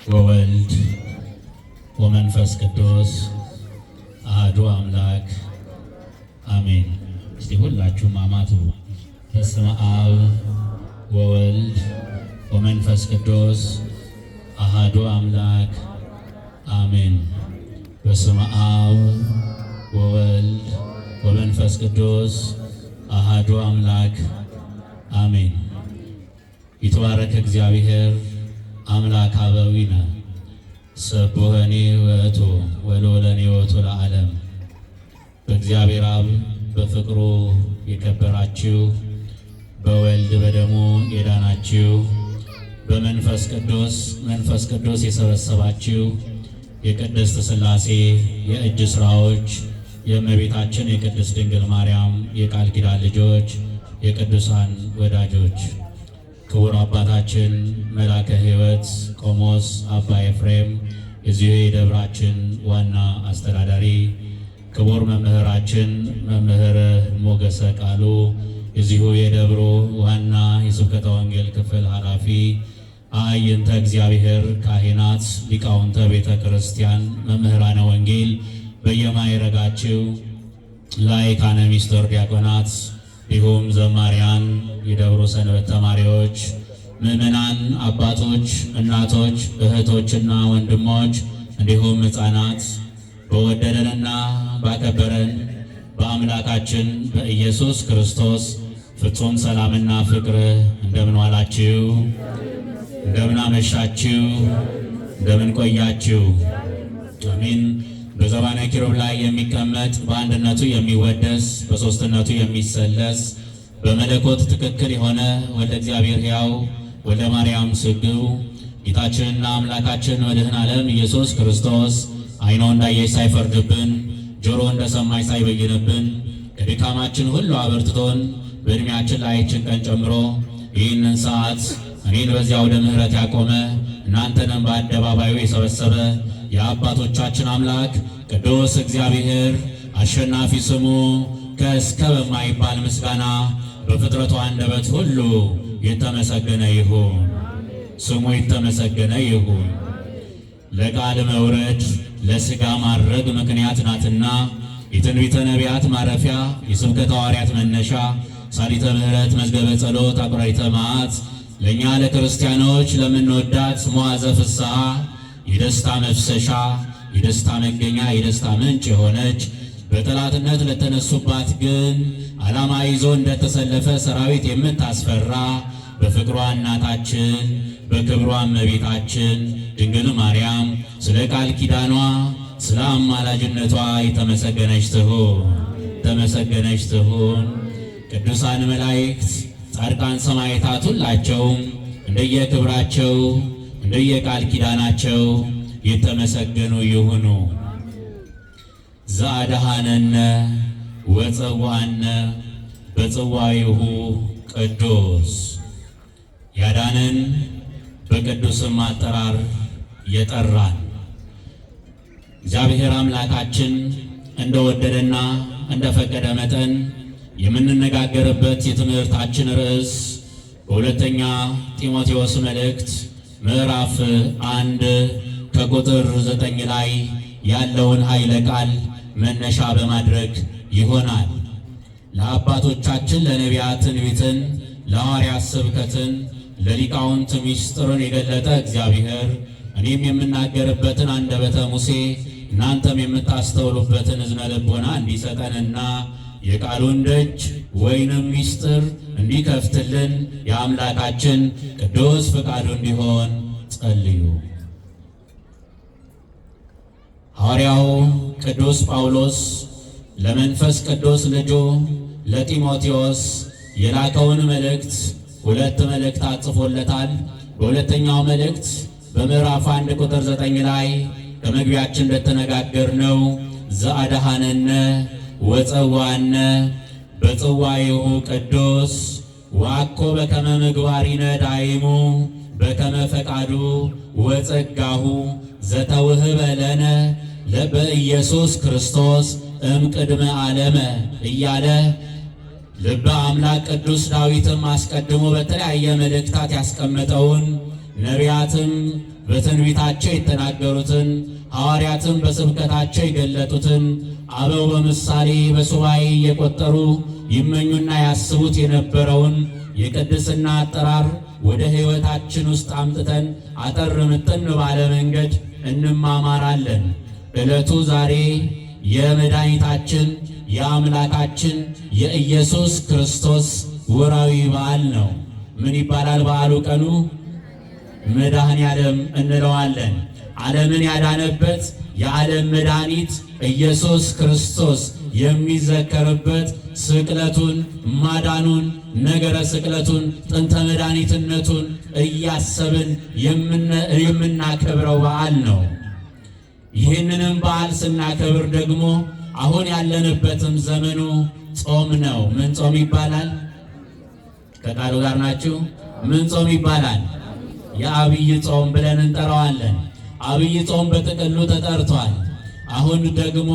ወወልድ ወመንፈስ ቅዱስ አሐዱ አምላክ አሜን። እስቲ ሁላችሁም አማትቡ። በስመ አብ ወወልድ ወመንፈስ ቅዱስ አሐዱ አምላክ አሜን። በስመ አብ ወወልድ ወመንፈስ ቅዱስ አሐዱ አምላክ አሜን። ይትባረክ እግዚአብሔር አምላክ አበዊነ ሰብሖኒ ውእቱ ወልዑለኒ ውእቱ ለዓለም። በእግዚአብሔር አብ በፍቅሩ የከበራችሁ በወልድ በደሙ የዳናችሁ በመንፈስ ቅዱስ የሰበሰባችሁ የቅድስት ሥላሴ የእጅ ሥራዎች የእመቤታችን የቅድስት ድንግል ማርያም የቃል ኪዳን ልጆች የቅዱሳን ወዳጆች ክቡር አባታችን መላከ ሕይወት ቆሞስ አባ ኤፍሬም የዚሁ የደብራችን ዋና አስተዳዳሪ፣ ክቡር መምህራችን መምህር ሞገሰ ቃሉ የዚሁ የደብሩ ዋና የስብከተ ወንጌል ክፍል ኃላፊ፣ አዕይንተ እግዚአብሔር ካህናት፣ ሊቃውንተ ቤተ ክርስቲያን፣ መምህራነ ወንጌል በየማዕረጋችሁ፣ ላይካነ ሚስጥር ዲያቆናት፣ እንዲሁም ዘማሪያን፣ የደብሩ ሰንበት ተማሪዎች፣ ምዕመናን፣ አባቶች፣ እናቶች፣ እህቶችና ወንድሞች እንዲሁም ሕፃናት በወደደንና ባከበረን በአምላካችን በኢየሱስ ክርስቶስ ፍጹም ሰላምና ፍቅር እንደምን ዋላችሁ? እንደምን አመሻችሁ? እንደምን ቆያችሁ? አሜን። በዘባነ ኪሩብ ላይ የሚቀመጥ በአንድነቱ የሚወደስ በሦስትነቱ የሚሰለስ በመለኮት ትክክል የሆነ ወልደ እግዚአብሔር ሕያው ወልደ ማርያም ስግው ጌታችንና አምላካችን መድኃኔ ዓለም ኢየሱስ ክርስቶስ ዓይኖ እንዳየች ሳይፈርድብን ጆሮ እንደሰማች ሳይበይንብን ከድካማችን ሁሉ አበርትቶን በዕድሜያችን ላይ ይህችን ቀን ጨምሮ ይህንን ሰዓት እኔን በዚያ ወደ ምሕረት ያቆመ እናንተንም በአደባባዩ የሰበሰበ የአባቶቻችን አምላክ ቅዱስ እግዚአብሔር አሸናፊ ስሙ ከእስከ በማይባል ምስጋና በፍጥረቱ አንደበት ሁሉ የተመሰገነ ይሁን። ስሙ የተመሰገነ ይሁን። ለቃል መውረድ ለሥጋ ማድረግ ምክንያት ናትና የትንቢተ ነቢያት ማረፊያ የስብከተ ሐዋርያት መነሻ ሳሊተ ምሕረት መዝገበ ጸሎት አቁራሪተ መዓት ለእኛ ለክርስቲያኖች ለምንወዳት መዋዘ ፍስሐ የደስታ መፍሰሻ የደስታ መገኛ የደስታ ምንጭ የሆነች በጠላትነት ለተነሱባት ግን ዓላማ ይዞ እንደተሰለፈ ሰራዊት የምታስፈራ በፍቅሯ እናታችን በክብሯ እመቤታችን ድንግል ማርያም ስለ ቃል ኪዳኗ ስለ አማላጅነቷ የተመሰገነች ትሁን፣ ተመሰገነች ትሁን። ቅዱሳን መላእክት፣ ጻድቃን፣ ሰማዕታት ሁላቸውም እንደየክብራቸው እንደየቃል ኪዳናቸው የተመሰገኑ ይሁኑ። ዘአድኀነነ ወጸዋዕነ በጽዋዕሁ ቅዱስ ያዳነን በቅዱስም አጠራር የጠራን እግዚአብሔር አምላካችን እንደወደደና እንደፈቀደ መጠን የምንነጋገርበት የትምህርታችን ርዕስ በሁለተኛ ጢሞቴዎስ መልእክት ምዕራፍ 1 ከቁጥር 9 ላይ ያለውን ኃይለ ቃል መነሻ በማድረግ ይሆናል። ለአባቶቻችን ለነቢያት ትንቢትን፣ ለሐዋርያት ስብከትን፣ ለሊቃውንት ምስጢርን የገለጠ እግዚአብሔር እኔም የምናገርበትን አንደበተ ሙሴ እናንተም የምታስተውሉበትን እዝነ ልቦና እንዲሰጠንና የቃሉን ደጅ ወይንም ምስጢር እንዲከፍትልን የአምላካችን ቅዱስ ፈቃዱ እንዲሆን ጸልዩ። ሐዋርያው ቅዱስ ጳውሎስ ለመንፈስ ቅዱስ ልጁ ለጢሞቴዎስ የላከውን መልእክት ሁለት መልእክታት ጽፎለታል። በሁለተኛው መልእክት በምዕራፍ 1 ቁጥር 9 ላይ ከመግቢያችን እንደተነጋገርነው ዘአድኀነነ ወጸዋዕነ በጽዋዕሁ ቅዱስ ወአኮ በከመ ምግባሪነ ዳይሙ በከመ ፈቃዱ ወጸጋሁ ዘተውህበ ለነ በኢየሱስ ክርስቶስ እምቅድመ ዓለመ እያለ ልበ አምላክ ቅዱስ ዳዊትም አስቀድሞ በተለያየ መልእክታት ያስቀመጠውን ነቢያትም በትንቢታቸው የተናገሩትን ሐዋርያትም በስብከታቸው የገለጡትን አበው በምሳሌ በሱባኤ እየቆጠሩ ይመኙና ያስቡት የነበረውን የቅድስና አጠራር ወደ ሕይወታችን ውስጥ አምጥተን አጠር ምጥን ባለ መንገድ እንማማራለን። ዕለቱ ዛሬ የመድኃኒታችን የአምላካችን የኢየሱስ ክርስቶስ ወራዊ በዓል ነው። ምን ይባላል በዓሉ? ቀኑ መድኃኔ ዓለም እንለዋለን። ዓለምን ያዳነበት የዓለም መድኃኒት ኢየሱስ ክርስቶስ የሚዘከርበት ስቅለቱን፣ ማዳኑን፣ ነገረ ስቅለቱን፣ ጥንተ መድኃኒትነቱን እያሰብን የምናከብረው በዓል ነው። ይህንንም በዓል ስናከብር ደግሞ አሁን ያለንበትም ዘመኑ ጾም ነው። ምን ጾም ይባላል? ከቃሉ ጋር ናችሁ? ምን ጾም ይባላል? የአብይ ጾም ብለን እንጠራዋለን። አብይ ጾም በጥቅሉ ተጠርቷል። አሁን ደግሞ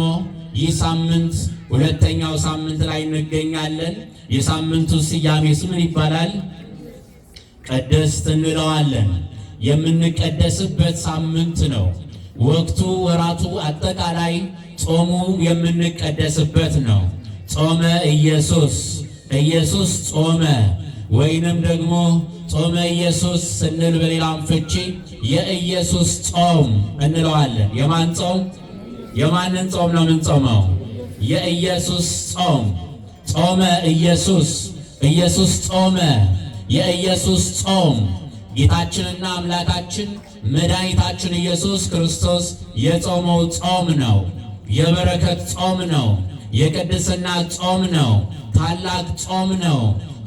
ይህ ሳምንት ሁለተኛው ሳምንት ላይ እንገኛለን። የሳምንቱ ስያሜስ ምን ይባላል? ቅድስት እንለዋለን። የምንቀደስበት ሳምንት ነው። ወቅቱ፣ ወራቱ፣ አጠቃላይ ጾሙ የምንቀደስበት ነው። ጾመ ኢየሱስ፣ ኢየሱስ ጾመ፣ ወይንም ደግሞ ጾመ ኢየሱስ ስንል በሌላም ፍቺ የኢየሱስ ጾም እንለዋለን። የማን ጾም? የማንን ጾም ነው የምንጾመው? የኢየሱስ ጾም። ጾመ ኢየሱስ፣ ኢየሱስ ጾመ፣ የኢየሱስ ጾም ጌታችንና አምላካችን መድኃኒታችን ኢየሱስ ክርስቶስ የጾመው ጾም ነው። የበረከት ጾም ነው። የቅድስና ጾም ነው። ታላቅ ጾም ነው።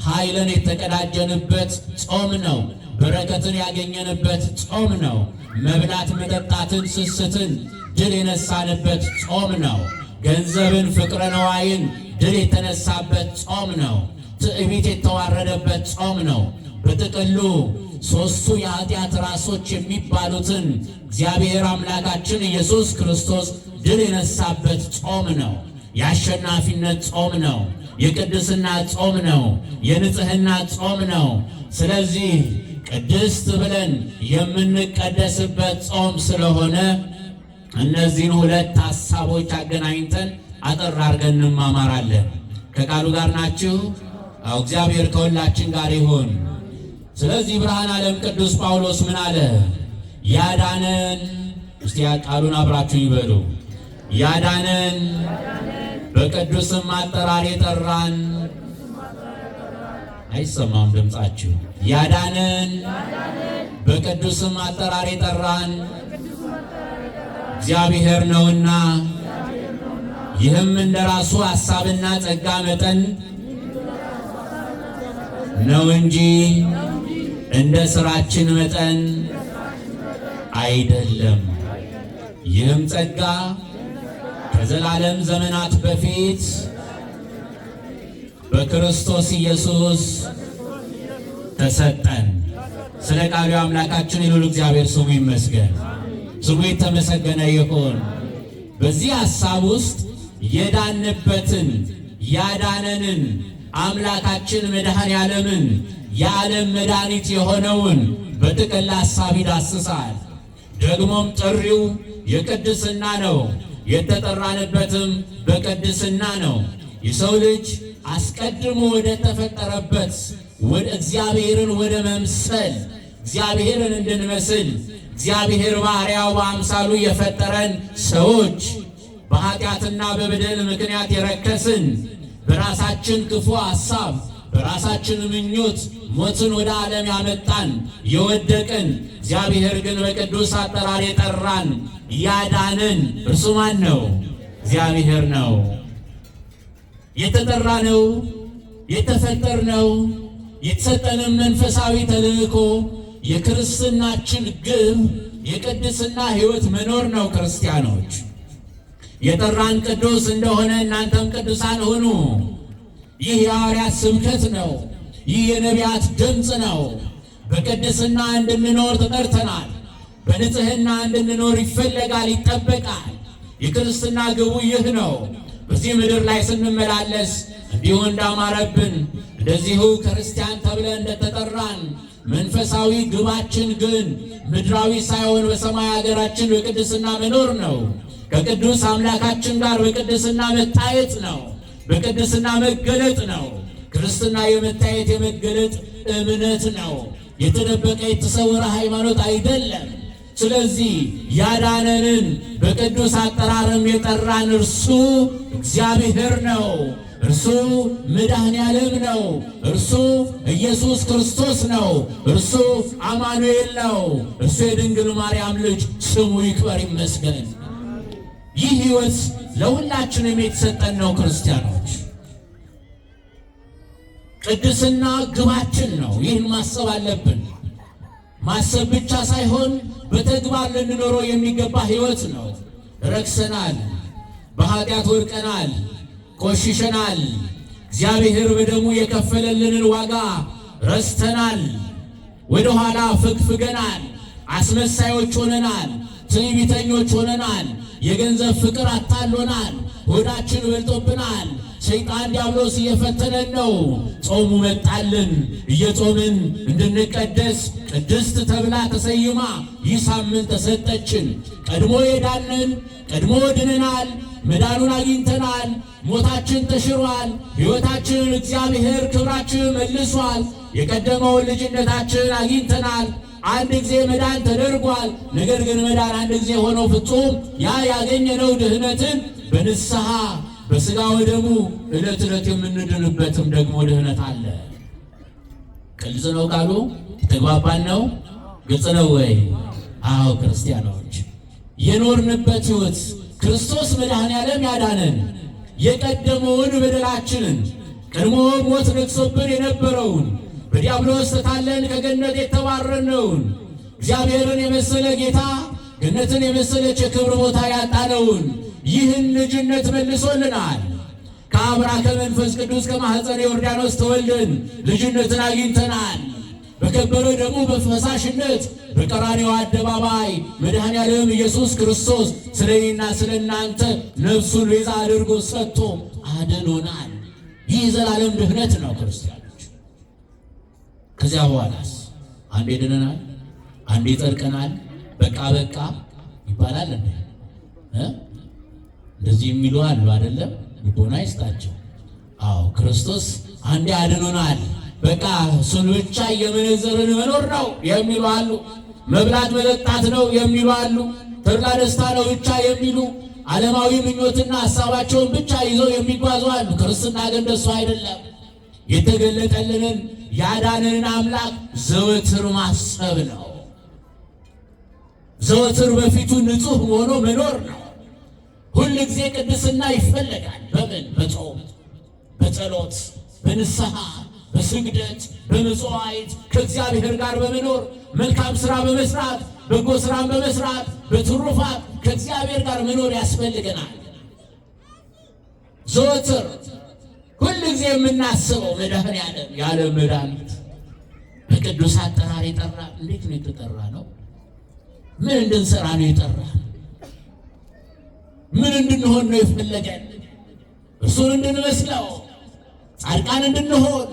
ኃይልን የተቀዳጀንበት ጾም ነው። በረከትን ያገኘንበት ጾም ነው። መብላት መጠጣትን፣ ስስትን ድል የነሳንበት ጾም ነው። ገንዘብን፣ ፍቅረ ነዋይን ድል የተነሳበት ጾም ነው። ትዕቢት የተዋረደበት ጾም ነው። በጥቅሉ ሦስቱ የኃጢአት ራሶች የሚባሉትን እግዚአብሔር አምላካችን ኢየሱስ ክርስቶስ ድል የነሳበት ጾም ነው። የአሸናፊነት ጾም ነው። የቅድስና ጾም ነው። የንጽህና ጾም ነው። ስለዚህ ቅድስት ብለን የምንቀደስበት ጾም ስለሆነ እነዚህን ሁለት ሐሳቦች አገናኝተን አጠር አድርገን እንማማራለን። ከቃሉ ጋር ናችሁ? አዎ፣ እግዚአብሔር ከሁላችን ጋር ይሁን። ስለዚህ ብርሃነ ዓለም ቅዱስ ጳውሎስ ምን አለ? ያዳነን፣ እስቲ ቃሉን አብራችሁ ይበሉ። ያዳነን በቅዱስም አጠራር የጠራን፣ አይሰማም ድምፃችሁ። ያዳነን በቅዱስም አጠራር የጠራን እግዚአብሔር ነውና፣ ይህም እንደ ራሱ ሐሳብና ጸጋ መጠን ነው እንጂ እንደ ሥራችን መጠን አይደለም። ይህም ጸጋ ከዘላለም ዘመናት በፊት በክርስቶስ ኢየሱስ ተሰጠን። ስለ ቃሉ አምላካችን የልዑል እግዚአብሔር ስሙ ይመስገን፣ ስሙ የተመሰገነ ይሁን። በዚህ ሐሳብ ውስጥ የዳንበትን ያዳነንን አምላካችን መድኃኔ ዓለምን የዓለም መድኃኒት የሆነውን በጥቅል ሐሳብ ይዳስሳል። ደግሞም ጥሪው የቅድስና ነው። የተጠራንበትም በቅድስና ነው። የሰው ልጅ አስቀድሞ ወደ ተፈጠረበት ወደ እግዚአብሔርን ወደ መምሰል እግዚአብሔርን እንድንመስል እግዚአብሔር ባሪያው በአምሳሉ የፈጠረን ሰዎች በኃጢአትና በበደል ምክንያት የረከስን በራሳችን ክፉ ሐሳብ በራሳችን ምኞት ሞትን ወደ ዓለም ያመጣን የወደቅን፣ እግዚአብሔር ግን በቅዱስ አጠራር የጠራን ያዳነን እርሱ ማን ነው? እግዚአብሔር ነው። የተጠራነው የተፈጠርነው የተሰጠንም መንፈሳዊ ተልእኮ የክርስትናችን ግብ የቅድስና ሕይወት መኖር ነው። ክርስቲያኖች የጠራን ቅዱስ እንደሆነ እናንተም ቅዱሳን ሁኑ። ይህ የሐዋርያት ስብከት ነው። ይህ የነቢያት ድምፅ ነው። በቅድስና እንድንኖር ተጠርተናል። በንጽህና እንድንኖር ይፈለጋል፣ ይጠበቃል። የክርስትና ግቡ ይህ ነው። በዚህ ምድር ላይ ስንመላለስ እንዲሁ እንዳማረብን እንደዚሁ ክርስቲያን ተብለን እንደተጠራን መንፈሳዊ ግባችን ግን ምድራዊ ሳይሆን በሰማይ ሀገራችን በቅድስና መኖር ነው። ከቅዱስ አምላካችን ጋር በቅድስና መታየት ነው። በቅድስና መገለጥ ነው። ክርስትና የመታየት የመገለጥ እምነት ነው። የተደበቀ የተሰወረ ሃይማኖት አይደለም። ስለዚህ ያዳነንን በቅዱስ አጠራርም የጠራን እርሱ እግዚአብሔር ነው። እርሱ መድኃኔዓለም ነው። እርሱ ኢየሱስ ክርስቶስ ነው። እርሱ አማኑኤል ነው። እርሱ የድንግል ማርያም ልጅ ስሙ ይክበር ይመስገን። ይህ ሕይወት ለሁላችንም የተሰጠን ነው። ክርስቲያኖች ቅድስና ግባችን ነው። ይህን ማሰብ አለብን። ማሰብ ብቻ ሳይሆን በተግባር ልንኖረው የሚገባ ሕይወት ነው። ረክሰናል፣ በኃጢአት ወድቀናል፣ ቆሽሸናል። እግዚአብሔር በደሙ የከፈለልንን ዋጋ ረስተናል። ወደ ኋላ ፍግፍገናል። አስመሳዮች ሆነናል። ትዕቢተኞች ሆነናል። የገንዘብ ፍቅር አታሎናል። ሆዳችን በልጦብናል። ሰይጣን ዲያብሎስ እየፈተነን ነው። ጾሙ መጣልን። እየጾምን እንድንቀደስ ቅድስት ተብላ ተሰይማ ይህ ሳምንት ተሰጠችን። ቀድሞ የዳንን ቀድሞ ድነናል። መዳኑን አግኝተናል። ሞታችን ተሽሯል። ሕይወታችንን እግዚአብሔር ክብራችን መልሷል። የቀደመውን ልጅነታችንን አግኝተናል። አንድ ጊዜ መዳን ተደርጓል። ነገር ግን መዳን አንድ ጊዜ ሆኖ ፍጹም ያ ያገኘነው ድህነትን በንስሐ በሥጋ ወደሙ ዕለት ዕለት የምንድንበትም ደግሞ ድህነት አለ። ግልጽ ነው ቃሉ? ተግባባን ነው? ግልጽ ነው ወይ? አዎ ክርስቲያኖች የኖርንበት ሕይወት ክርስቶስ መድኃኔዓለም ያዳነን የቀደመውን በደላችንን ቀድሞ ሞት ነግሶብን የነበረውን በዲያብሎስ ተታለን ከገነት የተባረርነውን እግዚአብሔርን የመሰለ ጌታ ገነትን የመሰለች የክብር ቦታ ያጣነውን ይህን ልጅነት መልሶልናል። ከአብራከ መንፈስ ቅዱስ ከማኅፀነ ዮርዳኖስ ተወልደን ልጅነትን አግኝተናል። በከበረ ደሙ በፈሳሽነት በቀራንዮ አደባባይ መድኃኔዓለም ኢየሱስ ክርስቶስ ስለ እኔና ስለ እናንተ ነፍሱን ቤዛ አድርጎ ሰጥቶ አድኖናል። ይህ ዘላለም ድህነት ነው ክርስቲያኖች። ከዚያ በኋላስ አንዴ ድነናል፣ አንዴ ጸድቀናል፣ በቃ በቃ ይባላል እንዴ? እንደዚህ የሚሉ አሉ አይደለም? ልቦና ይስጣቸው። አዎ ክርስቶስ አንዴ አድኖናል፣ በቃ እሱን ብቻ እየመነዘርን መኖር ነው የሚሉ አሉ። መብላት መጠጣት ነው የሚሉ አሉ። ተድላ ደስታ ነው ብቻ የሚሉ ዓለማዊ ምኞትና ሐሳባቸውን ብቻ ይዘው የሚጓዙ አሉ። ክርስትና ግን እንደሱ አይደለም። የተገለጠልንን ያዳነንን አምላክ ዘወትር ማሰብ ነው። ዘወትር በፊቱ ንጹሕ ሆኖ መኖር ነው። ሁል ጊዜ ቅድስና ይፈለጋል። በምን? በጾም፣ በጸሎት፣ በንስሐ፣ በስግደት፣ በመጽዋዕት ከእግዚአብሔር ጋር በመኖር መልካም ሥራ በመስራት በጎ ሥራን በመስራት በትሩፋት ከእግዚአብሔር ጋር መኖር ያስፈልገናል። ዘወትር ሁል ጊዜ የምናስበው መድኃኔዓለም ያለ መድኃኒት በቅዱስ አጠራር የጠራ እንዴት ነው የተጠራ ነው? ምን እንድንሰራ ነው የጠራ? ምን እንድንሆን ነው የፈለገን? እርሱን እንድንመስለው፣ ጻድቃን እንድንሆን፣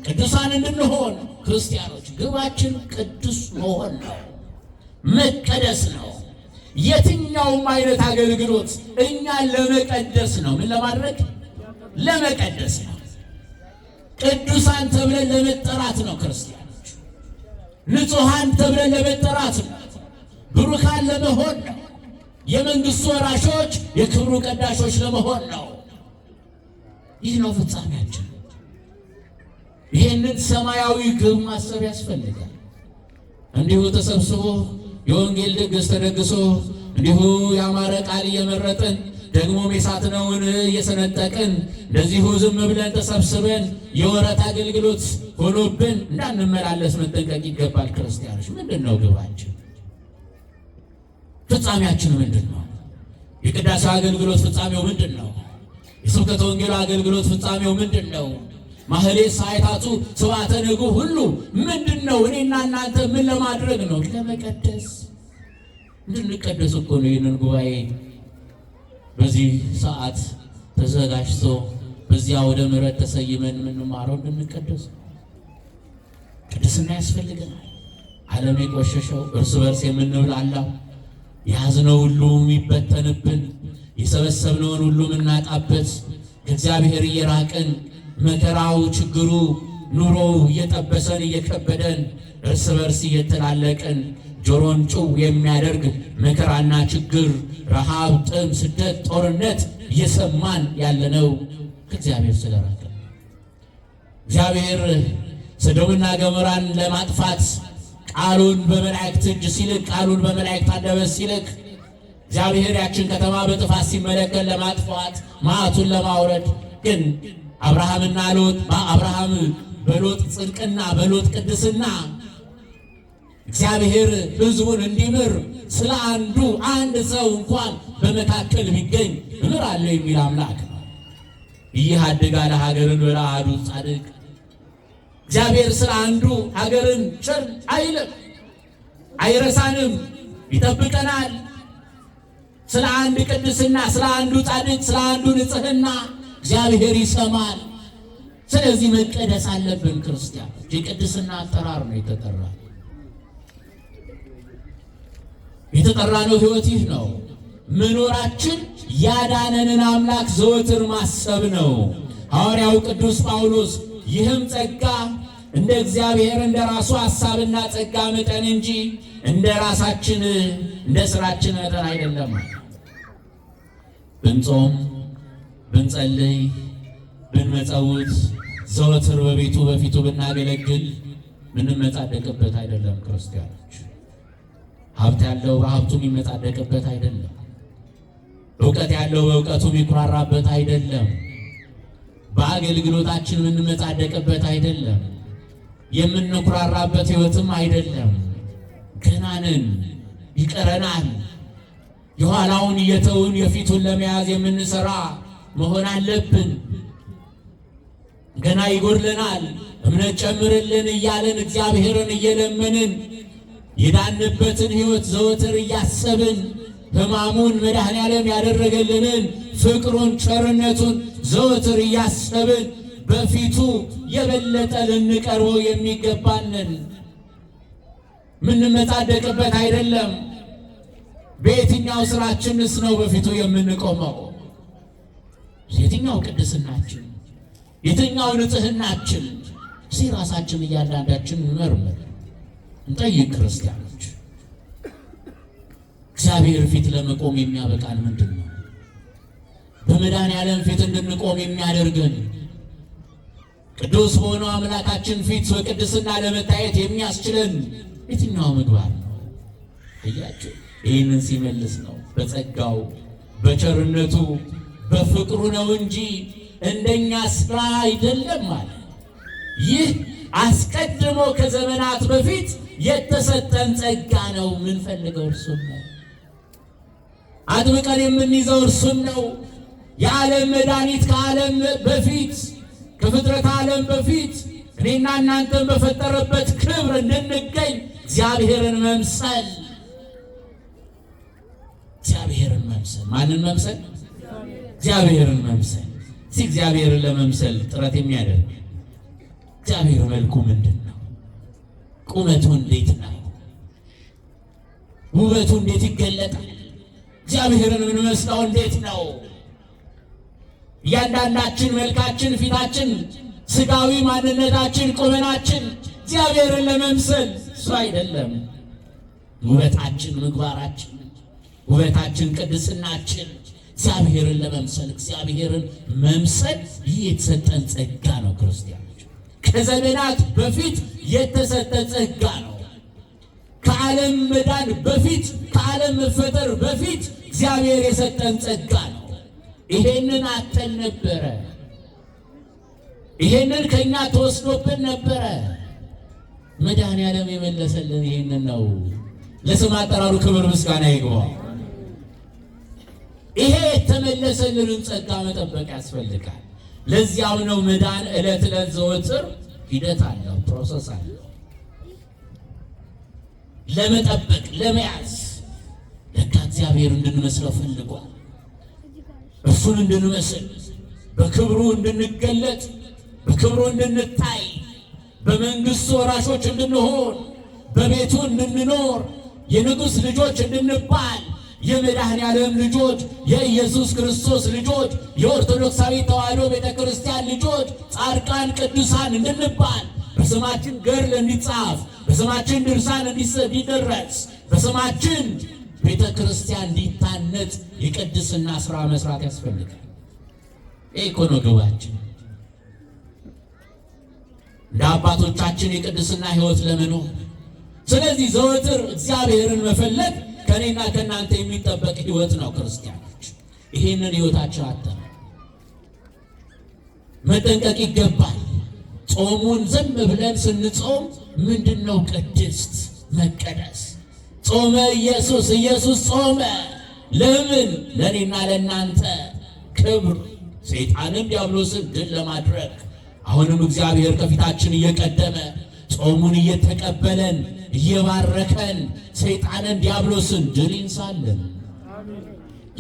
ቅዱሳን እንድንሆን። ክርስቲያኖች ግባችን ቅዱስ መሆን ነው፣ መቀደስ ነው። የትኛውም አይነት አገልግሎት እኛን ለመቀደስ ነው። ምን ለማድረግ? ለመቀደስ ነው። ቅዱሳን ተብለን ለመጠራት ነው። ክርስቲያኖች ንጹሐን ተብለን ለመጠራት ነው። ብሩካን ለመሆን ነው። የመንግሥቱ ወራሾች የክብሩ ቀዳሾች ለመሆን ነው። ይህ ነው ፍጻሜያችን። ይህንን ሰማያዊ ግብ ማሰብ ያስፈልጋል። እንዲሁ ተሰብስቦ የወንጌል ድግስ ተደግሶ እንዲሁ ያማረ ቃል እየመረጥን ደግሞ የሳትነውን እየሰነጠቅን እንደዚሁ ዝም ብለን ተሰብስበን የወረት አገልግሎት ሆኖብን እንዳንመላለስ መጠንቀቅ ይገባል። ክርስቲያኖች ምንድን ነው ግባችን? ፍጻሜያችን ምንድን ነው? የቅዳሴ አገልግሎት ፍጻሜው ምንድን ነው? የስብከተ ወንጌል አገልግሎት ፍጻሜው ምንድን ነው? ማህሌት፣ ሰዓታቱ፣ ስብዓተ ነግሁ ሁሉ ምንድን ነው? እኔና እናንተ ምን ለማድረግ ነው? ለመቀደስ። እንድንቀደስ እኮ ነው ይህንን ጉባኤ በዚህ ሰዓት ተዘጋጅቶ በዚያ ወደ ምሕረት ተሰይመን የምንማረው እንድንቀደስ። ቅድስና ያስፈልገናል። ዓለም የቆሸሸው እርስ በርስ የምንብላላው የያዝነው ሁሉ የሚበተንብን የሰበሰብነውን ሁሉ የምናጣበት ከእግዚአብሔር እየራቅን መከራው ችግሩ ኑሮው እየጠበሰን እየከበደን እርስ በርስ እየተላለቅን ጆሮን ጭው የሚያደርግ መከራና ችግር፣ ረሃብ፣ ጥም፣ ስደት፣ ጦርነት እየሰማን ያለነው ከእግዚአብሔር ስለራቀ። እግዚአብሔር ሰዶምና ገሞራን ለማጥፋት ቃሉን በመላእክት እጅ ሲልክ፣ ቃሉን በመላእክት አንደበት ሲልክ፣ እግዚአብሔር ያችን ከተማ በጥፋት ሲመለከት ለማጥፋት መዓቱን ለማውረድ ግን አብርሃምና ሎጥ አብርሃም በሎጥ ጽድቅና በሎጥ ቅድስና እግዚአብሔር ሕዝቡን እንዲምር ስለ አንድ ሰው እንኳን በመካከል ቢገኝ እምራለሁ የሚል አምላክ ነው። ይሃድግ አለ ሀገርን ወለአሐዱ ጻድቅ። እግዚአብሔር ስለ አንዱ ሀገርን ቸር አይልም፣ አይረሳንም፣ ይጠብቀናል። ስለ አንድ ቅድስና፣ ስለ አንዱ ጻድቅ፣ ስለ አንዱ ንጽሕና እግዚአብሔር ይሰማል። ስለዚህ መቀደስ አለብን ክርስቲያኖች። የቅድስና አጠራር ነው የተጠራነው ሕይወት ይህ ነው። መኖራችን ያዳነንን አምላክ ዘወትር ማሰብ ነው። ሐዋርያው ቅዱስ ጳውሎስ ይህም ጸጋ እንደ እግዚአብሔር እንደ ራሱ ሐሳብና ጸጋ መጠን እንጂ እንደ ራሳችን እንደ ሥራችን መጠን አይደለም። ብንጾም፣ ብንጸልይ፣ ብንመጸውት ዘወትር በቤቱ በፊቱ ብናገለግል ምንመጻደቅበት አይደለም። ክርስቲያኖች ሀብት ያለው በሀብቱ የሚመጻደቅበት አይደለም። እውቀት ያለው በእውቀቱ የሚኩራራበት አይደለም። በአገልግሎታችን የምንመጻደቅበት አይደለም። የምንኩራራበት ሕይወትም አይደለም። ገና ነን፣ ይቀረናል። የኋላውን እየተውን የፊቱን ለመያዝ የምንሰራ መሆን አለብን። ገና ይጎድለናል፣ እምነት ጨምርልን እያለን እግዚአብሔርን እየለመንን የዳንበትን ሕይወት ዘወትር እያሰብን ሕማሙን መድኃኔዓለም ያደረገልንን ፍቅሩን ቸርነቱን ዘወትር እያሰብን በፊቱ የበለጠ ልንቀርበው የሚገባንን ምንመጻደቅበት አይደለም። በየትኛው ስራችንስ ነው በፊቱ የምንቆመው? የትኛው ቅድስናችን? የትኛው ንጽሕናችን? እስኪ ራሳችን እያንዳንዳችን እንመርምር፣ እንጠይቅ። ክርስቲያኖች እግዚአብሔር ፊት ለመቆም የሚያበቃን ምንድን ነው? በመድኃኔዓለም ፊት እንድንቆም የሚያደርገን ቅዱስ በሆነው አምላካችን ፊት በቅድስና ለመታየት የሚያስችለን የትኛው ምግባር ነው? እያችሁ ይህንን ሲመልስ ነው በጸጋው በቸርነቱ በፍቅሩ ነው እንጂ እንደኛ ስራ አይደለም ማለት። ይህ አስቀድሞ ከዘመናት በፊት የተሰጠን ጸጋ ነው። የምንፈልገው እርሱን ነው። አጥብቀን የምንይዘው እርሱን ነው። የዓለም መድኃኒት ከዓለም በፊት ከፍጥረት ዓለም በፊት እኔና እናንተን በፈጠረበት ክብር እንድንገኝ እግዚአብሔርን መምሰል ማንን መምሰል? እግዚአብሔርን መምሰል። እግዚአብሔርን ለመምሰል ጥረት የሚያደርግ እግዚአብሔር መልኩ ምንድን ነው? ቁመቱ እንዴት ነው? ውበቱ እንዴት ይገለጣል? እግዚአብሔርን የምንመስለው እንዴት ነው? እያንዳንዳችን መልካችን፣ ፊታችን፣ ስጋዊ ማንነታችን፣ ቁመናችን እግዚአብሔርን ለመምሰል እሱ አይደለም። ውበታችን፣ ምግባራችን፣ ውበታችን፣ ቅድስናችን እግዚአብሔርን ለመምሰል እግዚአብሔርን መምሰል ይህ የተሰጠን ጸጋ ነው። ክርስቲያኖች ከዘመናት በፊት የተሰጠ ጸጋ ነው። ከዓለም መዳን በፊት ከዓለም መፈጠር በፊት እግዚአብሔር የሰጠን ጸጋ ነው። ይሄንን አተን ነበረ። ይሄንን ከኛ ተወስዶብን ነበረ። መድኃኔዓለም የመለሰልን ይሄንን ነው። ለስም አጠራሩ ክብር ምስጋና ይግባው። ይሄ የተመለሰልንን ጸጋ መጠበቅ ያስፈልጋል። ለዚያው ነው መዳን ዕለት ዕለት ዘወትር ሂደት አለው፣ ፕሮሰስ አለው። ለመጠበቅ ለመያዝ ለካ እግዚአብሔር እንድንመስለው ፈልጓል። እርሱን እንድንመስል በክብሩ እንድንገለጥ በክብሩ እንድንታይ በመንግሥቱ ወራሾች እንድንሆን፣ በቤቱ እንድንኖር፣ የንጉሥ ልጆች እንድንባል፣ የመድኃኔዓለም ልጆች፣ የኢየሱስ ክርስቶስ ልጆች፣ የኦርቶዶክሳዊ ተዋሕዶ ቤተ ክርስቲያን ልጆች፣ ጻድቃን ቅዱሳን እንድንባል፣ በስማችን ገድል እንዲጻፍ፣ በስማችን ድርሳን እንዲደረስ፣ በስማችን ቤተ ክርስቲያን እንዲታነጽ የቅድስና ሥራ መስራት ያስፈልጋል። ይህ እኮ ነው ግባችን። እንደ አባቶቻችን የቅድስና ሕይወት ለመኖር ስለዚህ ዘወትር እግዚአብሔርን መፈለግ ከኔና ከናንተ የሚጠበቅ ሕይወት ነው። ክርስቲያኖች ይህንን ሕይወታችን አጥተን መጠንቀቅ ይገባል። ጾሙን ዝም ብለን ስንጾም ምንድነው ቅድስት መቀደስ? ጾመ ኢየሱስ፣ ኢየሱስ ጾመ። ለምን? ለኔና ለናንተ ክብር፣ ሰይጣንን ዲያብሎስን ድል ለማድረግ። አሁንም እግዚአብሔር ከፊታችን እየቀደመ ጾሙን እየተቀበለን እየባረከን ሰይጣንን ዲያብሎስን ድል ይንሳለን።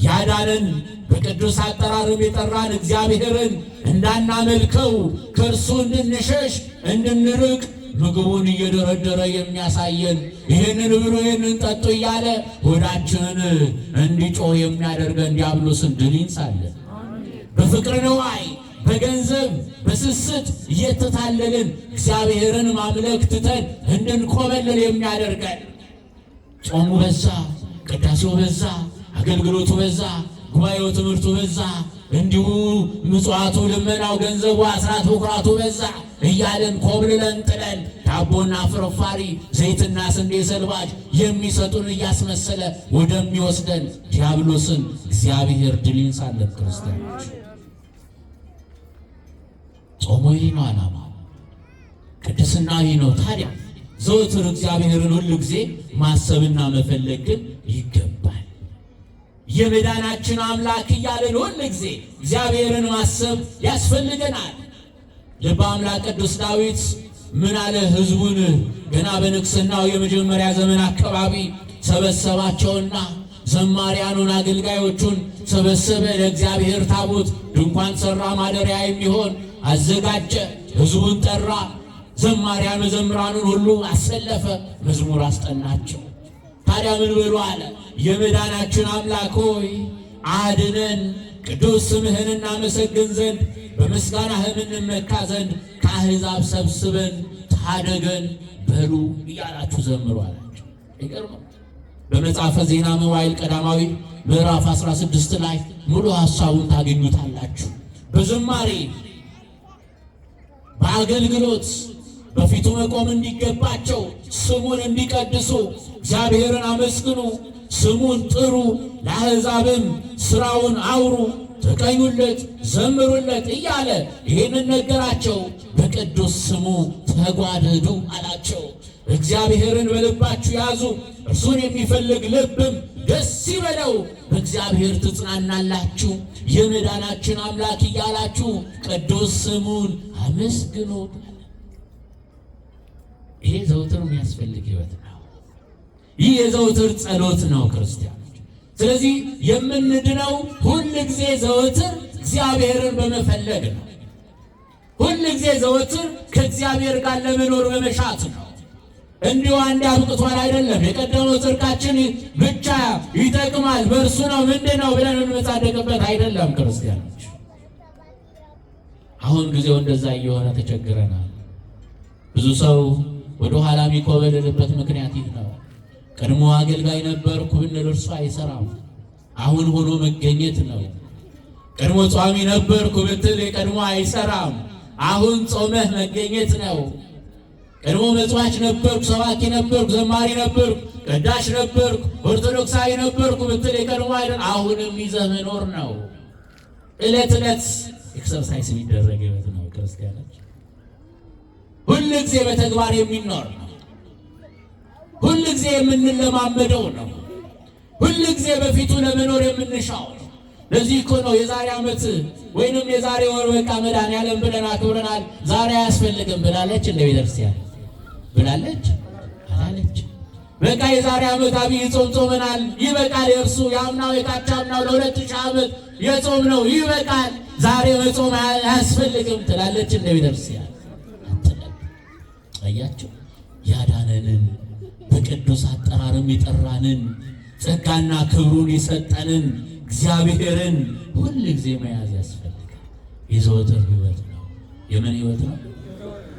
ያዳነን በቅዱስ አጠራርም የጠራን እግዚአብሔርን እንዳናመልከው ከእርሱ እንድንሸሽ እንድንርቅ ምግቡን እየደረደረ የሚያሳየን ይህንን ብሉ ይህንን ጠጡ እያለ ሆዳችንን እንዲጮህ የሚያደርገን ዲያብሎስን ድል ይንሳለን። በፍቅር ነዋይ በገንዘብ በስስት እየተታለልን እግዚአብሔርን ማምለክ ትተን እንድንኮበልል የሚያደርገን ጾሙ በዛ፣ ቅዳሴው በዛ፣ አገልግሎቱ በዛ፣ ጉባኤው ትምህርቱ በዛ፣ እንዲሁ ምጽዋቱ፣ ልመናው፣ ገንዘቡ፣ አስራት በኩራቱ በዛ እያለን ኮብልለን ጥለን ዳቦና ፍርፋሪ ዘይትና ስንዴ ሰልባጅ የሚሰጡን እያስመሰለ ወደሚወስደን ዲያብሎስን እግዚአብሔር ድል ይንሳለን። ክርስቲያኖች ጾሙ ይህ ነው ዓላማው፣ ቅድስና ይህ ነው። ታዲያ ዘወትር እግዚአብሔርን ሁሉ ጊዜ ማሰብና መፈለግ ግን ይገባል። የመዳናችን አምላክ እያለን ሁሉ ጊዜ እግዚአብሔርን ማሰብ ያስፈልገናል። ልበ አምላክ ቅዱስ ዳዊት ምን አለ? ሕዝቡን ገና በንግሥናው የመጀመሪያ ዘመን አካባቢ ሰበሰባቸውና ዘማሪያኑን አገልጋዮቹን ሰበሰበ። ለእግዚአብሔር ታቦት ድንኳን ሠራ፣ ማደሪያ የሚሆን አዘጋጀ። ሕዝቡን ጠራ፣ ዘማሪያን መዘምራኑን ሁሉ አሰለፈ፣ መዝሙር አስጠናቸው። ታዲያ ምን ብሎ አለ? የመዳናችን አምላክ ሆይ አድነን፣ ቅዱስ ስምህን እናመሰግን ዘንድ በምስጋናህም እንመካ ዘንድ ከአሕዛብ ሰብስበን ታደገን በሉ እያላችሁ ዘምሩ አላቸው። ይገርማል። በመጽሐፈ ዜና መዋዕል ቀዳማዊ ምዕራፍ 16 ላይ ሙሉ ሐሳቡን ታገኙታላችሁ። በዝማሬ በአገልግሎት በፊቱ መቆም እንዲገባቸው ስሙን እንዲቀድሱ እግዚአብሔርን አመስግኑ፣ ስሙን ጥሩ፣ ለአሕዛብም ሥራውን አውሩ፣ ተቀኙለት፣ ዘምሩለት እያለ ይህንን ነገራቸው። በቅዱስ ስሙ ተጓደዱ አላቸው። እግዚአብሔርን በልባችሁ ያዙ፣ እርሱን የሚፈልግ ልብም ደስ ይበለው፣ በእግዚአብሔር ትጽናናላችሁ፣ የመዳናችን አምላክ እያላችሁ ቅዱስ ስሙን አመስግኑ። ይሄ ዘውትር የሚያስፈልግ ሕይወት ነው። ይህ የዘውትር ጸሎት ነው ክርስቲያኖች። ስለዚህ የምንድነው ሁል ጊዜ ዘወትር እግዚአብሔርን በመፈለግ ነው። ሁል ጊዜ ዘወትር ከእግዚአብሔር ጋር ለመኖር በመሻት ነው። እንዲሁ አንድ አብቅቷል አይደለም። የቀደመው ጽድቃችን ብቻ ይጠቅማል በእርሱ ነው ምንድነው ብለን እንመጻደቅበት አይደለም ክርስቲያኖች። አሁን ጊዜው እንደዛ እየሆነ ተቸግረናል። ብዙ ሰው ወደ ኋላ የሚኮበልልበት ምክንያት ይህ ነው። ቀድሞ አገልጋይ ነበርኩ ብንል እርሱ አይሰራም፣ አሁን ሆኖ መገኘት ነው። ቀድሞ ጿሚ ነበርኩ ብትል የቀድሞ አይሰራም፣ አሁን ጾመህ መገኘት ነው። ቀድሞ መጽዋች ነበርኩ፣ ሰባኪ ነበርኩ፣ ዘማሪ ነበርኩ፣ ቀዳሽ ነበርኩ፣ ኦርቶዶክሳዊ ነበርኩ ብትል የቀድሞ አይደል፣ አሁንም ይዘህ መኖር ነው። ዕለት ዕለት ኤክሰርሳይዝ የሚደረግ ሕይወት ነው ክርስቲያኖች። ሁል ጊዜ በተግባር የሚኖር ነው። ሁል ጊዜ የምንለማመደው ነው። ሁል ጊዜ በፊቱ ለመኖር የምንሻው ነው። ለዚህ እኮ ነው የዛሬ ዓመት ወይንም የዛሬ ወር በቃ መድኃኔዓለም ብለን አክብረናል፣ ዛሬ አያስፈልግም ብላለች እንደ ቤተክርስቲያን ብላለች አላለች? በቃ የዛሬ ዓመት አብይ ጾም ጾመናል፣ ይበቃል። የእርሱ የአምናው የካቻምናው ለ2000 ዓመት የጾም ነው ይበቃል፣ ዛሬ መጾም አያስፈልግም ትላለች እንደ ቤተክርስቲያን። አያችሁ ያዳነንን በቅዱስ አጠራርም የጠራንን ጸጋና ክብሩን የሰጠንን እግዚአብሔርን ሁል ጊዜ መያዝ ያስፈልጋል። የዘወትር ሕይወት ነው። የምን ሕይወት ነው?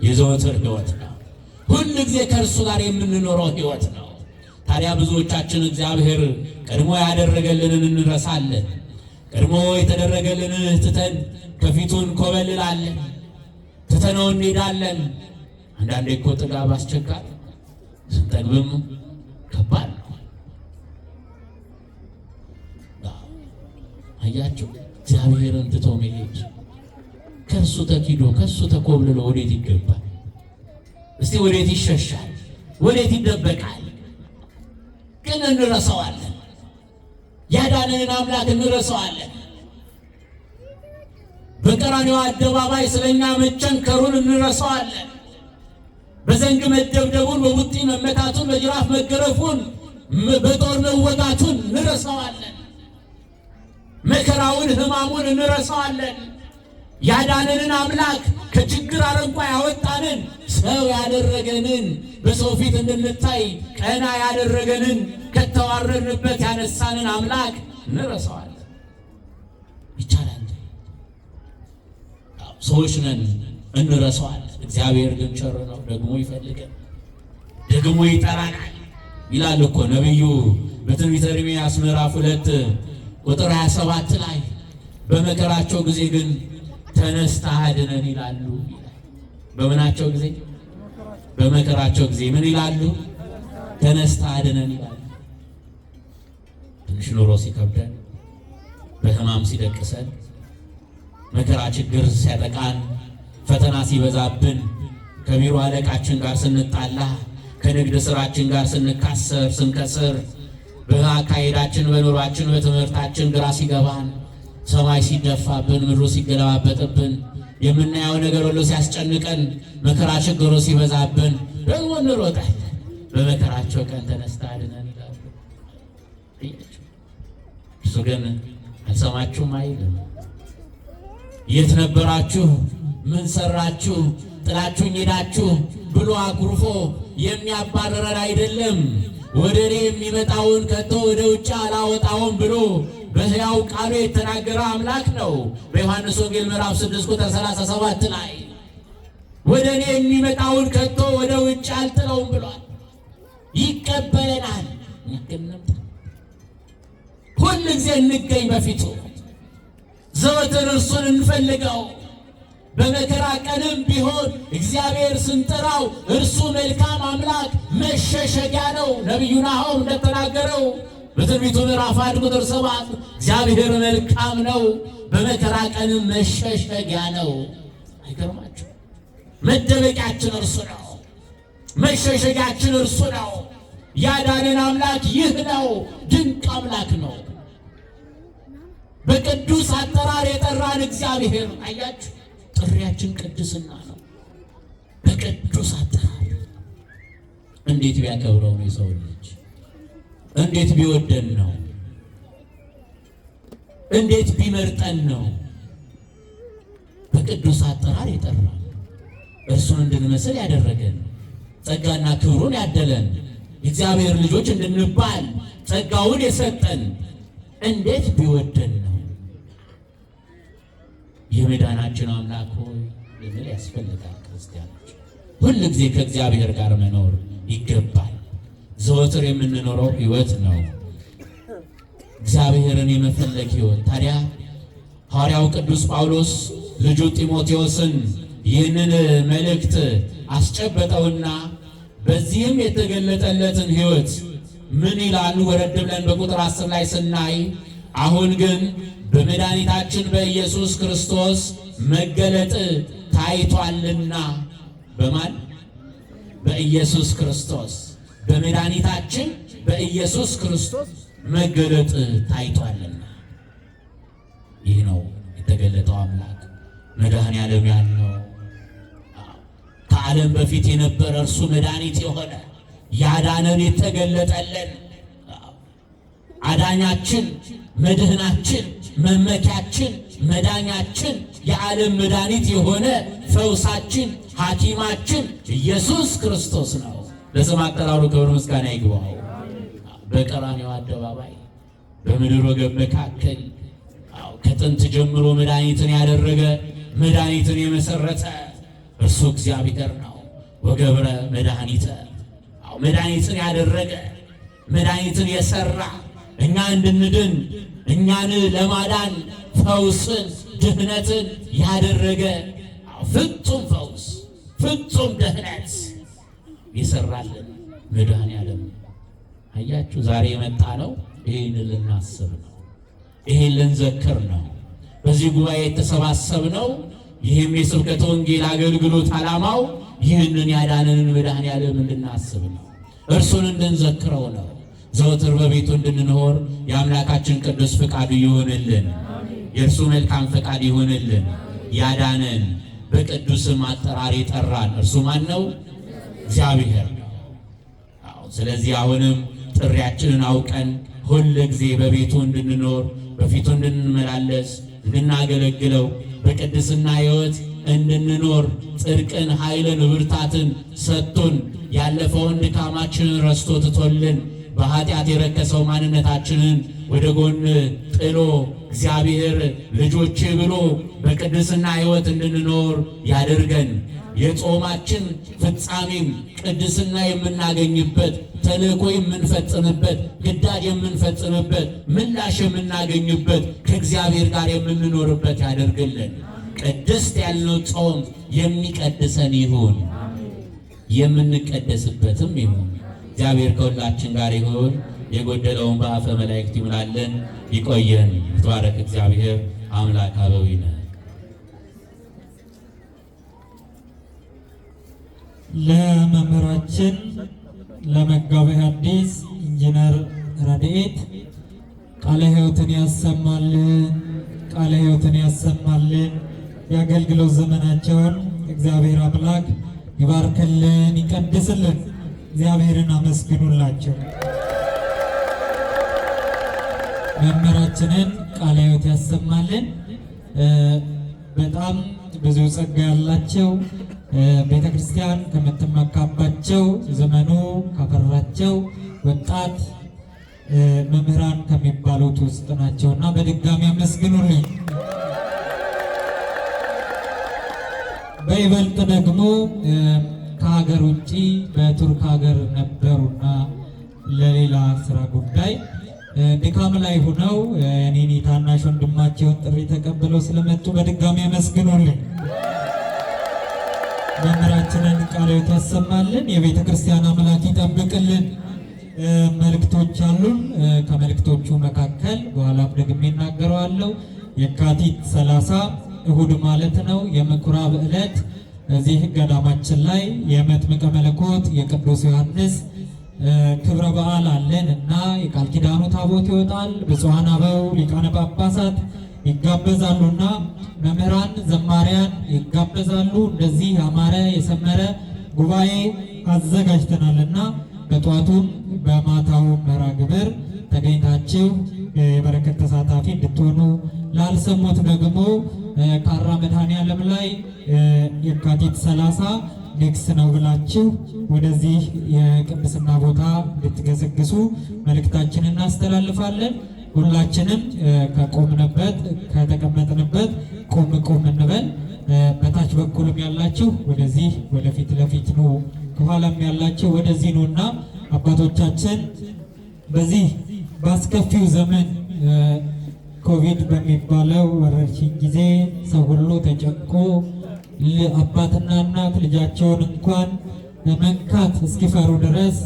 የዘወትር ሕይወት ነው። ሁል ጊዜ ከእርሱ ጋር የምንኖረው ሕይወት ነው። ታዲያ ብዙዎቻችን እግዚአብሔር ቀድሞ ያደረገልንን እንረሳለን። ቀድሞ የተደረገልንን ትተን ከፊቱን ኮበልላለን፣ ትተነው እንሄዳለን። አንዳንዴ እኮ ጥጋብ አስቸጋሪ፣ ስንጠግብም ከባድ ነው። አያችሁ እግዚአብሔርን ትቶ መሄድ ከእርሱ ተኪዶ ከእሱ ተኮብልሎ ወዴት ይገባል? እስቲ ወዴት ይሸሻል? ወዴት ይደበቃል? ግን እንረሳዋለን። ያዳነንን አምላክ እንረሳዋለን። በቀራንዮ አደባባይ ስለኛ መቸንከሩን እንረሳዋለን። በዘንግ መደብደቡን፣ በቡጢ መመታቱን፣ በጅራፍ መገረፉን፣ በጦር መወጋቱን እንረሳዋለን። መከራውን ሕማሙን እንረሳዋለን። ያዳነንን አምላክ ከችግር አረንቋ ያወጣንን ሰው ያደረገንን በሰው ፊት እንድንታይ ቀና ያደረገንን ከተዋረድንበት ያነሳንን አምላክ እንረሳዋለን። ይቻላል? ሰዎች ነን፣ እንረሳዋለን። እግዚአብሔር ግን ቸር ነው፣ ደግሞ ይፈልገን፣ ደግሞ ይጠራናል ይላል እኮ ነቢዩ በትንቢተ ኤርምያስ ምዕራፍ 2 ቁጥር 27 ላይ በመከራቸው ጊዜ ግን ተነስተህ አድነን ይላሉ። በምናቸው ጊዜ? በመከራቸው ጊዜ ምን ይላሉ? ተነስተህ አድነን ይላሉ። ትንሽ ኑሮ ሲከብደን፣ በሕማም ሲደቅሰን፣ መከራ ችግር ሲያጠቃን፣ ፈተና ሲበዛብን፣ ከቢሮ አለቃችን ጋር ስንጣላ፣ ከንግድ ስራችን ጋር ስንካሰር ስንከስር፣ በአካሄዳችን በኑሯችን በትምህርታችን ግራ ሲገባን፣ ሰማይ ሲደፋብን፣ ምድሩ ሲገለባበጥብን፣ የምናየው ነገር ሁሉ ሲያስጨንቀን፣ መከራ ችግሩ ሲበዛብን ደግሞ እንሮጣለን። በመከራቸው ቀን ተነስተህ አድነን ይላሉ። እሱ ግን አልሰማችሁም አይልም። የት ነበራችሁ? ምን ሰራችሁ? ጥላችሁኝ ሄዳችሁ ብሎ አኩርፎ የሚያባረረን አይደለም። ወደ እኔ የሚመጣውን ከቶ ወደ ውጭ አላወጣውም ብሎ በሕያው ቃሉ የተናገረ አምላክ ነው። በዮሐንስ ወንጌል ምዕራፍ 6 ቁጥር 37 ላይ ወደ እኔ የሚመጣውን ከቶ ወደ ውጭ አልጥለውም ብሏል። ይቀበለናል። ሁል ጊዜ እንገኝ በፊቱ፣ ዘወትር እርሱን እንፈልገው። በመከራ ቀንም ቢሆን እግዚአብሔር ስንጠራው እርሱ መልካም አምላክ መሸሸጊያ ነው። ነቢዩ ናሆም እንደተናገረው በትንቢቱ ምዕራፍ 1 ቁጥር 7 እግዚአብሔር መልካም ነው፣ በመከራ ቀንም መሸሸጊያ ነው። አይገርማችሁ? መደበቂያችን እርሱ ነው። መሸሸጊያችን እርሱ ነው። ያዳነን አምላክ ይህ ነው። ድንቅ አምላክ ነው። በቅዱስ አጠራር የጠራን እግዚአብሔር አያችሁ፣ ጥሪያችን ቅድስና ነው። በቅዱስ አጠራር እንዴት ቢያከብረው ነው የሰው ልጅ? እንዴት ቢወደን ነው? እንዴት ቢመርጠን ነው? በቅዱስ አጠራር የጠራን፣ እርሱን እንድንመስል ያደረገን፣ ጸጋና ክብሩን ያደለን፣ የእግዚአብሔር ልጆች እንድንባል ጸጋውን የሰጠን እንዴት ቢወደን ነው? የመዳናችን አምላክ ሆይ ልንል ያስፈልጋል። ክርስቲያኖች ሁል ጊዜ ከእግዚአብሔር ጋር መኖር ይገባል። ዘወትር የምንኖረው ሕይወት ነው፣ እግዚአብሔርን የመፈለግ ሕይወት። ታዲያ ሐዋርያው ቅዱስ ጳውሎስ ልጁ ጢሞቴዎስን ይህንን መልእክት አስጨበጠውና በዚህም የተገለጠለትን ሕይወት ምን ይላሉ? ወረድ ብለን በቁጥር 10 ላይ ስናይ አሁን ግን በመድኃኒታችን በኢየሱስ ክርስቶስ መገለጥ ታይቷልና። በማን? በኢየሱስ ክርስቶስ። በመድኃኒታችን በኢየሱስ ክርስቶስ መገለጥ ታይቷልና። ይህ ነው የተገለጠው አምላክ መድኃኔዓለም ያልነው። ከዓለም በፊት የነበረ እርሱ መድኃኒት የሆነ ያዳነን የተገለጠለን አዳኛችን፣ መድህናችን፣ መመኪያችን መዳኛችን የዓለም መድኃኒት የሆነ ፈውሳችን ሐኪማችን ኢየሱስ ክርስቶስ ነው። ለስም አጠራሩ ክብር ምስጋና ይግባው። በቀራንዮ አደባባይ በምድር ወገብ መካከል ከጥንት ጀምሮ መድኃኒትን ያደረገ መድኃኒትን የመሰረተ እርሱ እግዚአብሔር ነው። ወገብረ መድኃኒተ መድኃኒትን ያደረገ መድኃኒትን የሰራ እኛ እንድንድን እኛን ለማዳን ፈውስን ድህነትን ያደረገ ፍጹም ፈውስ ፍጹም ድህነት ይሰራልን መድኃኔዓለም። አያችሁ ዛሬ የመጣ ነው ይህን ልናስብ ነው፣ ይህን ልንዘክር ነው። በዚህ ጉባኤ የተሰባሰብነው ይህም የስብከተ ወንጌል አገልግሎት ዓላማው ይህንን ያዳነንን መድኃኔዓለም እንድናስብ ነው፣ እርሱን እንድንዘክረው ነው። ዘወትር በቤቱ እንድንኖር የአምላካችን ቅዱስ ፈቃዱ ይሆንልን፣ የእርሱ መልካም ፈቃድ ይሆንልን። ያዳነን በቅዱስም አጠራር የጠራን እርሱ ማን ነው? እግዚአብሔር ነው። ስለዚህ አሁንም ጥሪያችንን አውቀን ሁል ጊዜ በቤቱ እንድንኖር በፊቱ እንድንመላለስ እንድናገለግለው በቅድስና ሕይወት እንድንኖር ጽድቅን፣ ኃይልን፣ ብርታትን ሰጥቶን ያለፈውን ድካማችንን ረስቶ ትቶልን በኃጢአት የረከሰው ማንነታችንን ወደ ጎን ጥሎ እግዚአብሔር ልጆቼ ብሎ በቅድስና ሕይወት እንድንኖር ያደርገን። የጾማችን ፍጻሜም ቅድስና የምናገኝበት፣ ተልእኮ የምንፈጽምበት፣ ግዳጅ የምንፈጽምበት፣ ምላሽ የምናገኝበት፣ ከእግዚአብሔር ጋር የምንኖርበት ያደርግልን። ቅድስት ያልነው ጾም የሚቀድሰን ይሁን፣ የምንቀደስበትም ይሁን። እግዚአብሔር ከሁላችን ጋር ይሁን። የጎደለውን በአፈ መላእክት ይሙላልን። ይቆየን። ይትባረክ እግዚአብሔር አምላክ አበዊነ። ለመምህራችን ለመጋቤ ሐዲስ ኢንጂነር ረድኤት ቃለ ሕይወትን ያሰማልን፣ ቃለ ሕይወትን ያሰማልን። የአገልግሎት ዘመናቸውን እግዚአብሔር አምላክ ይባርክልን፣ ይቀድስልን። እግዚአብሔርን አመስግኑላቸው። መምህራችንን ቃለ ሕይወት ያሰማልን። በጣም ብዙ ጸጋ ያላቸው ቤተ ክርስቲያን ከምትመካባቸው ዘመኑ ካፈራቸው ወጣት መምህራን ከሚባሉት ውስጥ ናቸውና በድጋሚ አመስግኑልኝ። በይበልጥ ደግሞ ከሀገር ውጭ በቱርክ ሀገር ነበሩና ለሌላ ስራ ጉዳይ ድካም ላይ ሆነው እኔን ታናሽ ወንድማቸውን ጥሪ ተቀብለው ስለመጡ በድጋሚ አመስግኑልኝ። መምህራችንን ቃለ ሕይወት ያሰማልን፣ የቤተ ክርስቲያን አምላክ ይጠብቅልን። መልእክቶች አሉን። ከመልእክቶቹ መካከል በኋላም ደግሜ እናገረዋለሁ። የካቲት 30 እሁድ ማለት ነው የምኩራብ ዕለት እዚህ ገዳማችን ላይ የመጥምቀ መለኮት የቅዱስ ዮሐንስ ክብረ በዓል አለን እና የቃል ኪዳኑ ታቦት ይወጣል። ብፁዓን አበው ሊቃነ ጳጳሳት ይጋበዛሉና መምህራን ዘማሪያን ይጋበዛሉ። እንደዚህ ያማረ የሰመረ ጉባኤ አዘጋጅተናልና በጧቱም በማታው መርሐ ግብር ተገኝታችሁ የበረከት ተሳታፊ እንድትሆኑ፣ ላልሰሙት ደግሞ ካራ መድኃኔዓለም ላይ የካቲት 30 ንግስ ነው ብላችሁ ወደዚህ የቅድስና ቦታ እንድትገሰግሱ መልእክታችንን እናስተላልፋለን። ሁላችንም ከቆምንበት ከተቀመጥንበት ቆም እንበል። በታች በኩልም ያላችሁ ወደዚህ ወደፊት ለፊት ነው፣ ከኋላም ያላችሁ ወደዚህ ነውና አባቶቻችን በዚህ ባስከፊው ዘመን ኮቪድ በሚባለው ወረርሽኝ ጊዜ ሰው ሁሉ ተጨንቆ አባትና እናት ልጃቸውን እንኳን ለመንካት እስኪፈሩ ድረስ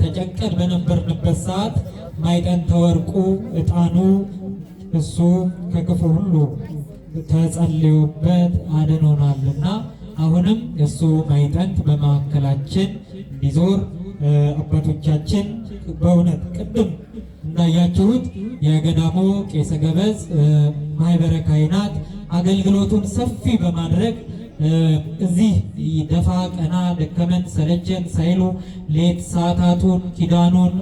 ተጨንቀን በነበርንበት ሰዓት ማዕጠንተ ወርቁ ዕጣኑ እሱ ከክፉ ሁሉ ተጸልዮበት አድኖናልና አሁንም እሱ ማዕጠንት በማዕከላችን እንዲዞር አባቶቻችን በእውነት ቅድም እንዳያችሁት የገዳሙ ቄሰ ገበዝ ማኅበረ ካህናት አገልግሎቱን ሰፊ በማድረግ እዚህ ደፋ ቀና ደከመን ሰለቸን ሳይሉ ሌት ሰዓታቱን ኪዳኑን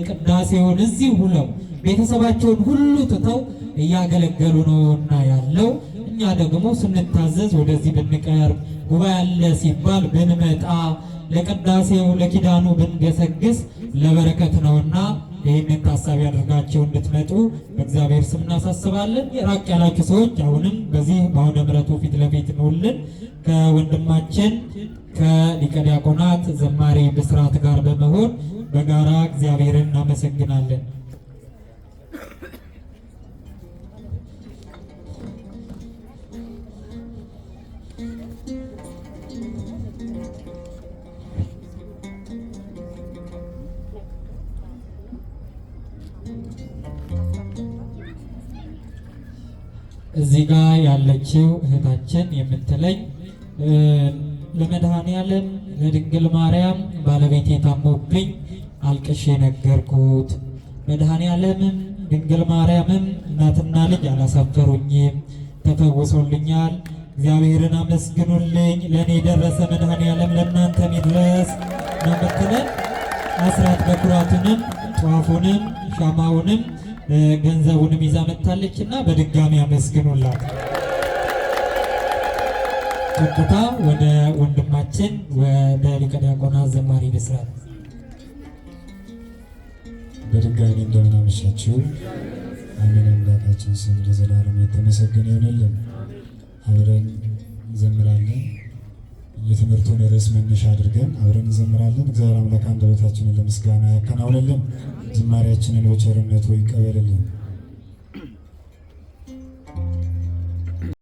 ቅዳሴውን እዚህ ሁለው ቤተሰባቸውን ሁሉ ትተው እያገለገሉ ነውና ያለው። እኛ ደግሞ ስንታዘዝ ወደዚህ ብንቀርብ ጉባኤ አለ ሲባል ብንመጣ ለቅዳሴው ለኪዳኑ ብንገሰግስ ለበረከት ነውና ይህንን ታሳቢ አድርጋችሁ እንድትመጡ በእግዚአብሔር ስም እናሳስባለን። የራቅ ያላችሁ ሰዎች አሁንም በዚህ በአውደ ምሕረቱ ፊት ለፊት እንውልን ከወንድማችን ከሊቀ ዲያቆናት ዘማሪ ብስራት ጋር በመሆን በጋራ እግዚአብሔርን እናመሰግናለን። እዚህ ጋር ያለችው እህታችን የምትለኝ ለመድኃኔዓለም ለድንግል ማርያም ባለቤቴ ታሞብኝ አልቅሼ ነገርኩት። መድኃኔዓለምም ድንግል ማርያምም እናትና ልጅ አላሳፈሩኝም፣ ተፈውሶልኛል። እግዚአብሔርን አመስግኑልኝ። ለእኔ የደረሰ መድኃኔዓለም ለእናንተም ይድረስ ነው የምትለን። አስራት በኩራቱንም ጧፉንም ሻማውንም ገንዘቡንም ይዛ መጥታለች እና በድጋሚ አመስግኑላት። ቀጥታ ወደ ወንድማችን ወደ ሊቀ ዲያቆናት ዘማሪ ብስራት። በድጋሚ እንደምን አመሻችሁ። አሜን። አምላካችን ስም ለዘላለም የተመሰገነ ይሁንልን። አብረን እንዘምራለን። የትምህርቱን ርዕስ መነሻ አድርገን አብረን እንዘምራለን። እግዚአብሔር አምላክ አንደበታችንን ለምስጋና ያከናውንልን። ዝማሬያችንን በቸርነቱ ይቀበልልን።